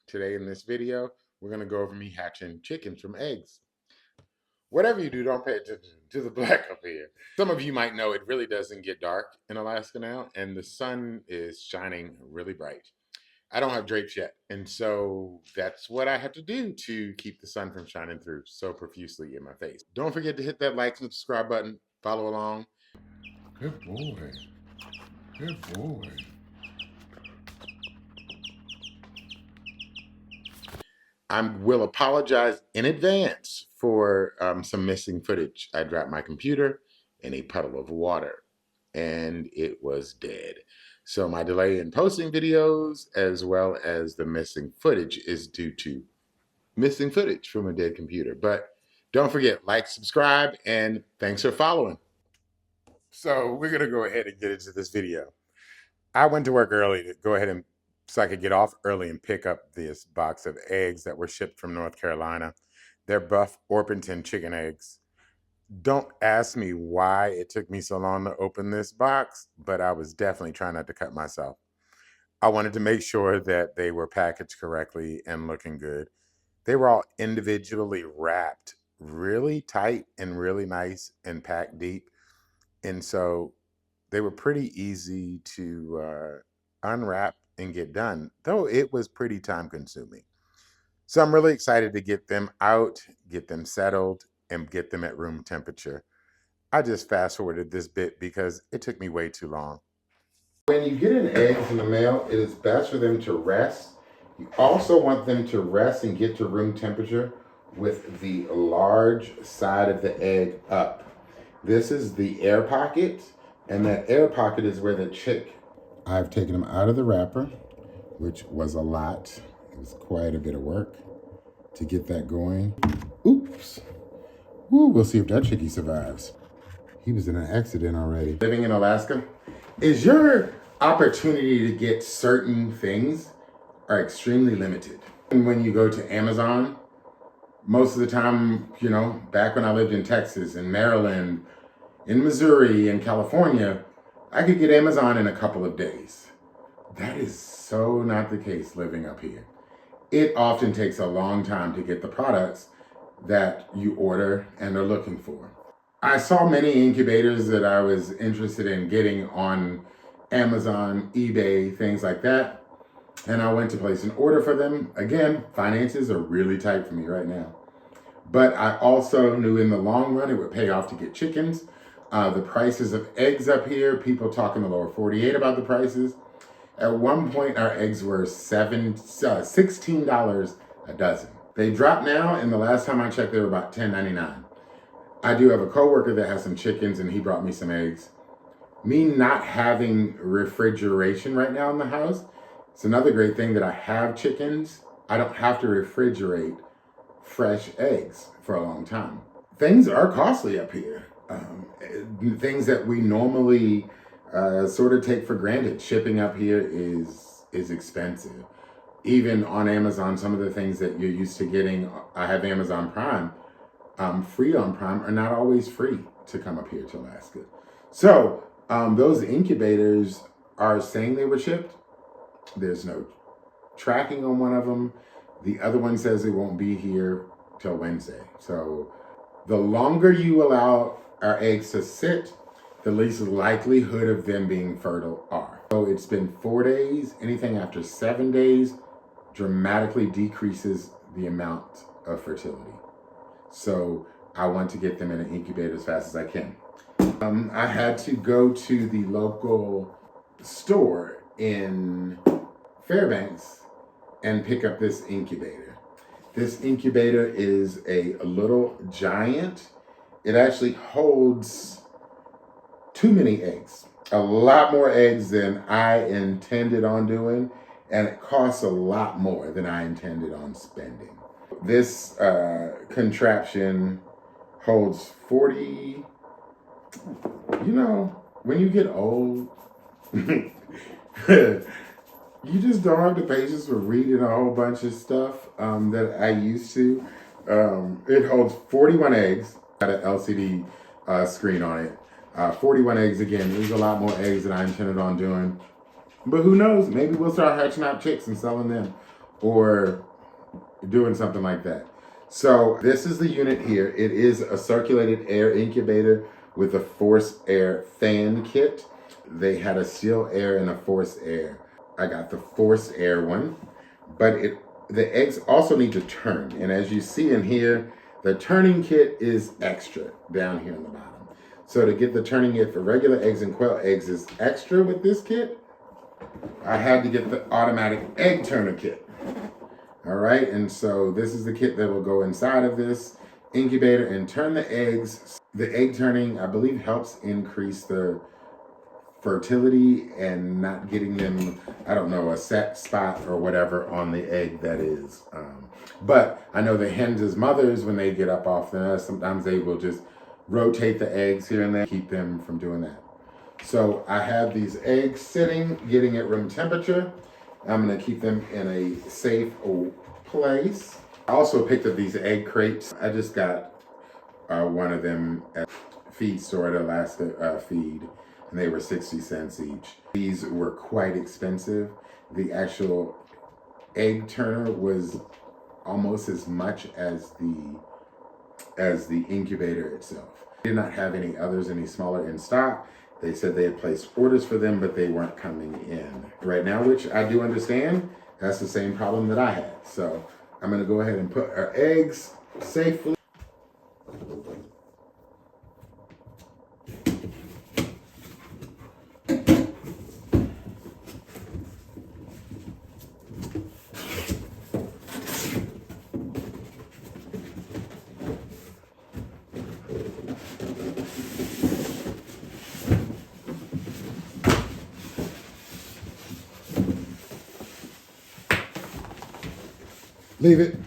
Today in this video, we're going to go over me hatching chickens from eggs. Whatever you do, don't pay attention to the black up here. Some of you might know it really doesn't get dark in Alaska now, and the sun is shining really bright. I don't have drapes yet, and so that's what I have to do to keep the sun from shining through so profusely in my face. Don't forget to hit that like and subscribe button. Follow along. Good boy. Good boy. I will apologize in advance for some missing footage. I dropped my computer in a puddle of water and it was dead. So my delay in posting videos as well as the missing footage is due to missing footage from a dead computer. But don't forget, like, subscribe, and thanks for following. So we're going to go ahead and get into this video. I went to work early to go ahead and so I could get off early and pick up this box of eggs that were shipped from North Carolina. They're Buff Orpington chicken eggs. Don't ask me why it took me so long to open this box, but I was definitely trying not to cut myself. I wanted to make sure that they were packaged correctly and looking good. They were all individually wrapped really tight and really nice and packed deep. And so they were pretty easy to unwrap and get done, though it was pretty time consuming. So I'm really excited to get them out, get them settled, and get them at room temperature. I just fast forwarded this bit because it took me way too long. When you get an egg in the mail, it is best for them to rest. You also want them to rest and get to room temperature with the large side of the egg up. This is the air pocket, and that air pocket is where the chick. I've taken them out of the wrapper, which was a lot. It was quite a bit of work to get that going. Oops. Ooh, we'll see if that chickie survives. He was in an accident already. Living in Alaska, is your opportunity to get certain things are extremely limited. And when you go to Amazon, most of the time, you know, back when I lived in Texas and Maryland, in Missouri and California, I could get Amazon in a couple of days. That is so not the case living up here. It often takes a long time to get the products that you order and are looking for. I saw many incubators that I was interested in getting on Amazon, eBay, things like that. And I went to place an order for them. Again, finances are really tight for me right now. But I also knew in the long run it would pay off to get chickens. The prices of eggs up here, people talk in the lower 48 about the prices. At one point, our eggs were $16 a dozen. They dropped now, and the last time I checked, they were about $10.99. I do have a coworker that has some chickens, and he brought me some eggs. Me not having refrigeration right now in the house, it's another great thing that I have chickens. I don't have to refrigerate fresh eggs for a long time. Things are costly up here. Things that we normally sort of take for granted. Shipping up here is expensive. Even on Amazon, some of the things that you're used to getting, I have Amazon Prime, free on Prime, are not always free to come up here to Alaska. So those incubators are saying they were shipped. There's no tracking on one of them. The other one says it won't be here till Wednesday. So the longer you allow our eggs to sit, the least likelihood of them being fertile are. So it's been 4 days. Anything after 7 days dramatically decreases the amount of fertility. So I want to get them in an incubator as fast as I can. I had to go to the local store in Fairbanks and pick up this incubator. This incubator is a little giant. It actually holds too many eggs. A lot more eggs than I intended on doing, and it costs a lot more than I intended on spending. This contraption holds 40, you know, when you get old, you just don't have the patience for reading a whole bunch of stuff that I used to. It holds 41 eggs. Got an LCD screen on it. 41 eggs again. There's a lot more eggs than I intended on doing. But who knows? Maybe we'll start hatching out chicks and selling them. or doing something like that. So this is the unit here. It is a circulated air incubator with a forced air fan kit. They had a still air and a forced air. I got the forced air one, but the eggs also need to turn. And as you see in here, the turning kit is extra down here on the bottom. So to get the turning kit for regular eggs and quail eggs is extra with this kit. I had to get the automatic egg turner kit. All right, and so this is the kit that will go inside of this incubator and turn the eggs. The egg turning, I believe, helps increase the fertility and not getting them, I don't know, a set spot or whatever on the egg that is. But I know the hens as mothers, when they get up off the nest, sometimes they will just rotate the eggs here and there, keep them from doing that. So I have these eggs sitting, getting at room temperature. I'm gonna keep them in a safe place. I also picked up these egg crates. I just got one of them at feed store at Alaska Feed, and they were 60 cents each. These were quite expensive. The actual egg turner was almost as much as the incubator itself. They did not have any others any smaller in stock. They said they had placed orders for them, but they weren't coming in right now, which I do understand. That's the same problem that I had. So I'm gonna go ahead and put our eggs safely. Leave it.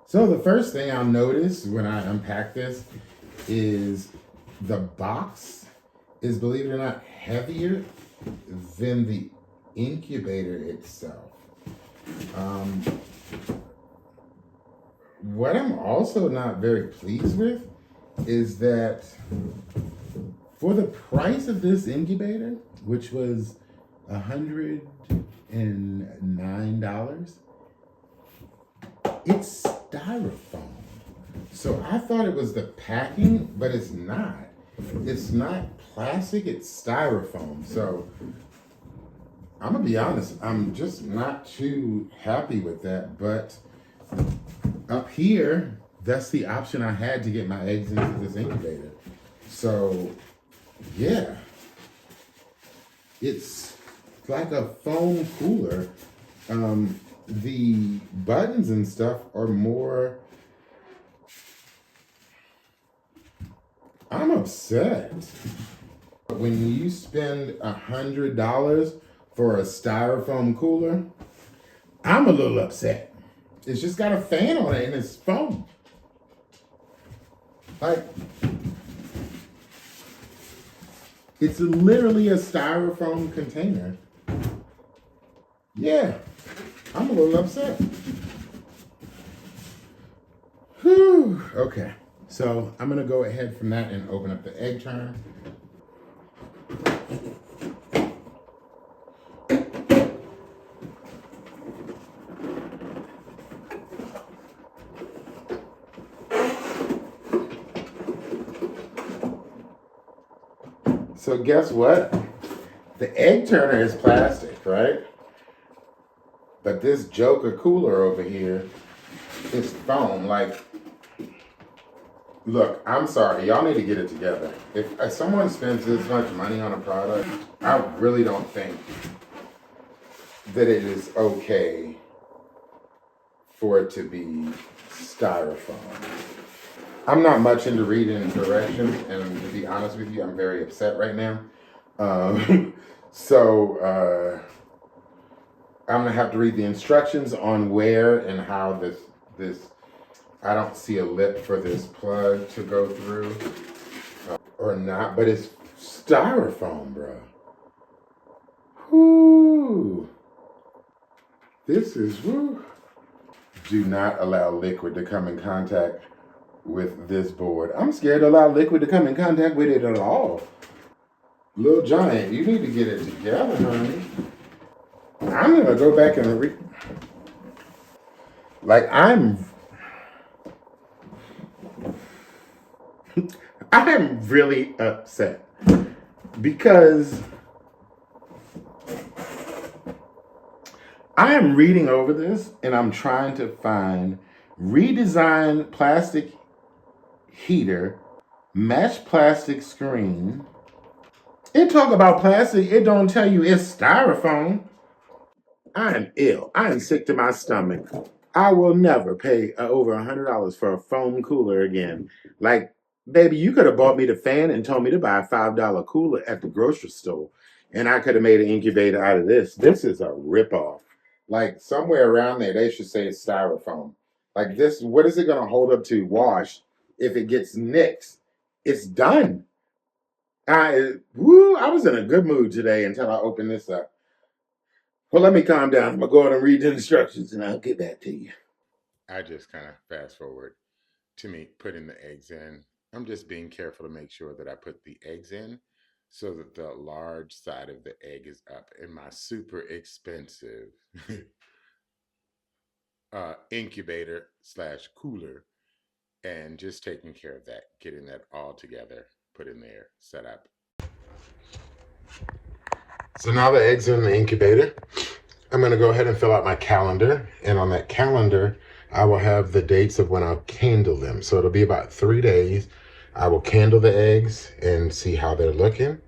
So the first thing I'll notice when I unpack this is the box is, believe it or not, heavier than the incubator itself. What I'm also not very pleased with is that for the price of this incubator, which was $109, it's styrofoam. So I thought it was the packing, but it's not. It's not plastic, it's styrofoam. So I'm gonna be honest, I'm just not too happy with that. But up here, that's the option I had to get my eggs into this incubator. So yeah, it's like a foam cooler. The buttons and stuff are more, I'm upset. When you spend $100 for a styrofoam cooler, I'm a little upset. It's just got a fan on it and it's foam. Like, it's literally a styrofoam container. Yeah, I'm a little upset. Whew. Okay, so I'm gonna go ahead from that and open up the egg turner. So guess what? The egg turner is plastic, right? But this Joker cooler over here is foam. Like, look, I'm sorry, y'all need to get it together. If someone spends this much money on a product, I really don't think that it is okay for it to be styrofoam. I'm not much into reading directions, and to be honest with you, I'm very upset right now. So I'm gonna have to read the instructions on where and how this. I don't see a lip for this plug to go through or not, but it's styrofoam, bro. Whoo! This is woo. Do not allow liquid to come in contact with this board. I'm scared to allow liquid to come in contact with it at all. Little Giant, you need to get it together, honey. I'm I'm gonna go back and read. Like I'm really upset because I am reading over this and I'm trying to find redesigned plastic heater, mesh plastic screen. It talk about plastic. It don't tell you it's styrofoam. I am ill. I am sick to my stomach. I will never pay over $100 for a foam cooler again. Like, baby, you could have bought me the fan and told me to buy a $5 cooler at the grocery store, and I could have made an incubator out of this. This is a ripoff. Like somewhere around there, they should say it's styrofoam. Like this, what is it going to hold up to wash if it gets nicked? It's done. I was in a good mood today until I opened this up. Well, let me calm down. I'm gonna go ahead and read the instructions, and I'll get back to you. I just kind of fast forward to me putting the eggs in. I'm just being careful to make sure that I put the eggs in so that the large side of the egg is up in my super expensive incubator slash cooler, and just taking care of that, getting that all together, put in there, set up. So now the eggs are in the incubator. I'm going to go ahead and fill out my calendar. And on that calendar, I will have the dates of when I'll candle them. So it'll be about 3 days. I will candle the eggs and see how they're looking.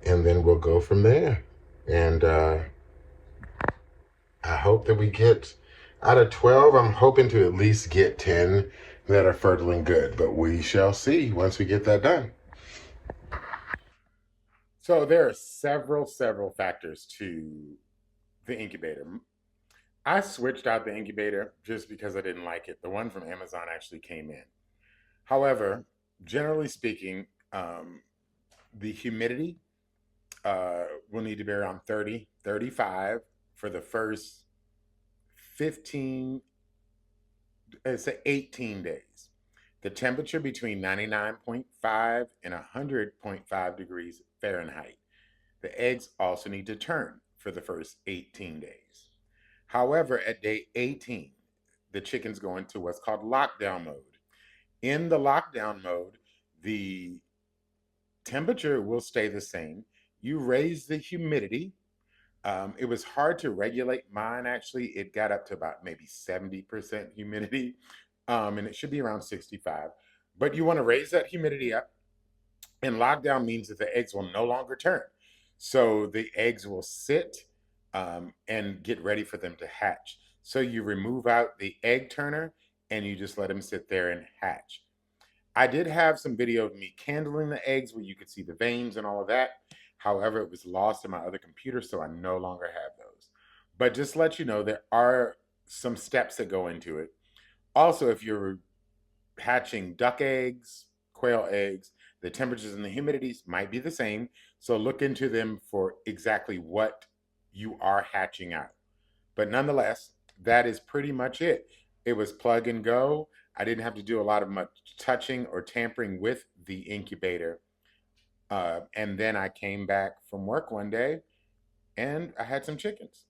And then we'll go from there. And I hope that we get out of 12, I'm hoping to at least get 10 that are fertile and good. But we shall see once we get that done. So there are several factors to the incubator. I switched out the incubator just because I didn't like it. The one from Amazon actually came in. However, generally speaking, the humidity will need to be around 30, 35 for the first 15, say 18 days. The temperature between 99.5 and 100.5 degrees Fahrenheit. The eggs also need to turn for the first 18 days. However, at day 18, the chickens go into what's called lockdown mode. In the lockdown mode, the temperature will stay the same. You raise the humidity. It was hard to regulate mine, actually. It got up to about maybe 70% humidity, and it should be around 65. But you want to raise that humidity up, and lockdown means that the eggs will no longer turn. So the eggs will sit and get ready for them to hatch. So you remove out the egg turner and you just let them sit there and hatch. I did have some video of me candling the eggs where you could see the veins and all of that. However, it was lost in my other computer, so I no longer have those. But just to let you know, there are some steps that go into it. Also, if you're hatching duck eggs, quail eggs, the temperatures and the humidities might be the same. So look into them for exactly what you are hatching out. But nonetheless, that is pretty much it. It was plug and go. I didn't have to do a lot of much touching or tampering with the incubator. And then I came back from work one day and I had some chickens.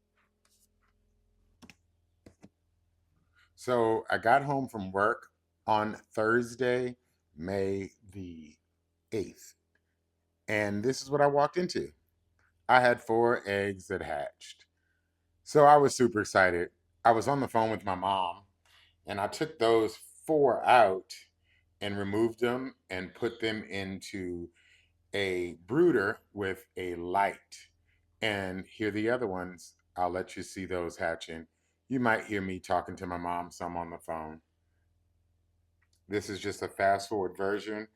So I got home from work on Thursday, May the 8th. And this is what I walked into. I had 4 eggs that hatched. So I was super excited. I was on the phone with my mom and I took those 4 out and removed them and put them into a brooder with a light. And here are the other ones. I'll let you see those hatching. You might hear me talking to my mom some on the phone. This is just a fast forward version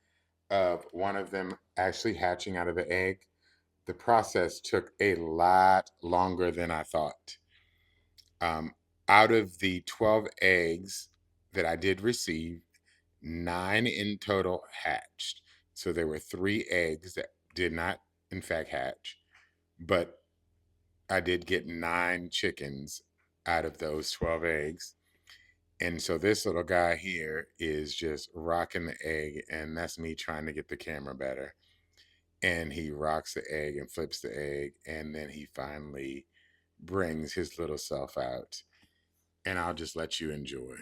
of one of them actually hatching out of the egg. The process took a lot longer than I thought. Um, Out of the 12 eggs that I did receive, 9 in total hatched. So there were 3 eggs that did not, in fact, hatch, but I did get 9 chickens out of those 12 eggs. And so this little guy here is just rocking the egg, and that's me trying to get the camera better. And he rocks the egg and flips the egg, and then he finally brings his little self out. And I'll just let you enjoy.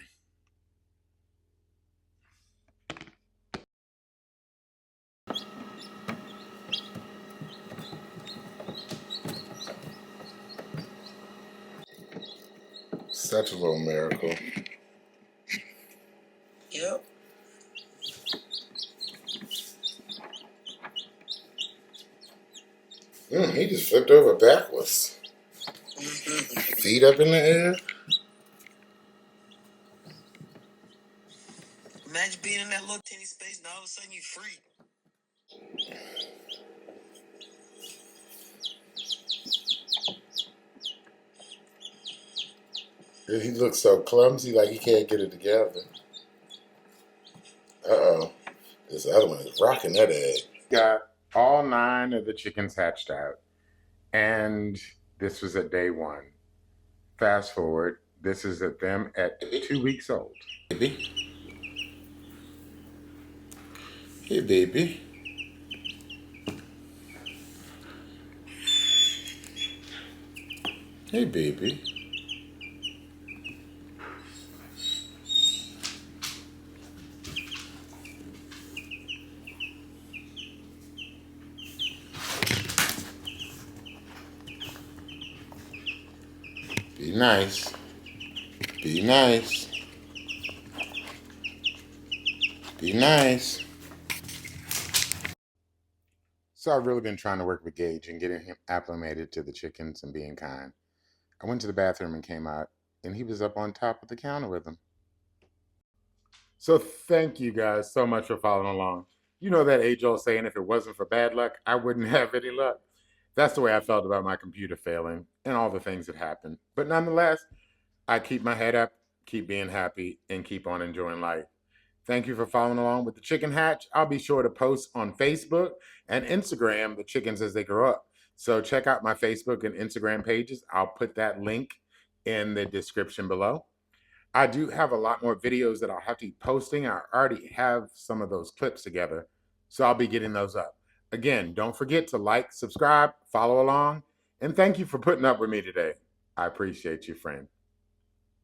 Such a little miracle. Yep. He just flipped over backwards. Feet up in the air. Imagine being in that little teeny space and all of a sudden you're free. He looks so clumsy, like he can't get it together. Uh-oh. This other one is rocking that egg. Got all 9 of the chickens hatched out. And this was at day 1. Fast forward, this is at them at 2 weeks old. Baby. Hey, baby. Hey, baby. Be nice. Be nice. Be nice. So I've really been trying to work with Gage and getting him acclimated to the chickens and being kind. I went to the bathroom and came out, and he was up on top of the counter with them. So thank you guys so much for following along. You know that age-old saying, if it wasn't for bad luck, I wouldn't have any luck. That's the way I felt about my computer failing and all the things that happened. But nonetheless, I keep my head up, keep being happy, and keep on enjoying life. Thank you for following along with the chicken hatch. I'll be sure to post on Facebook and Instagram the chickens as they grow up. So check out my Facebook and Instagram pages. I'll put that link in the description below. I do have a lot more videos that I'll have to be posting. I already have some of those clips together, so I'll be getting those up. Again, don't forget to like, subscribe, follow along, and thank you for putting up with me today. I appreciate you, friend.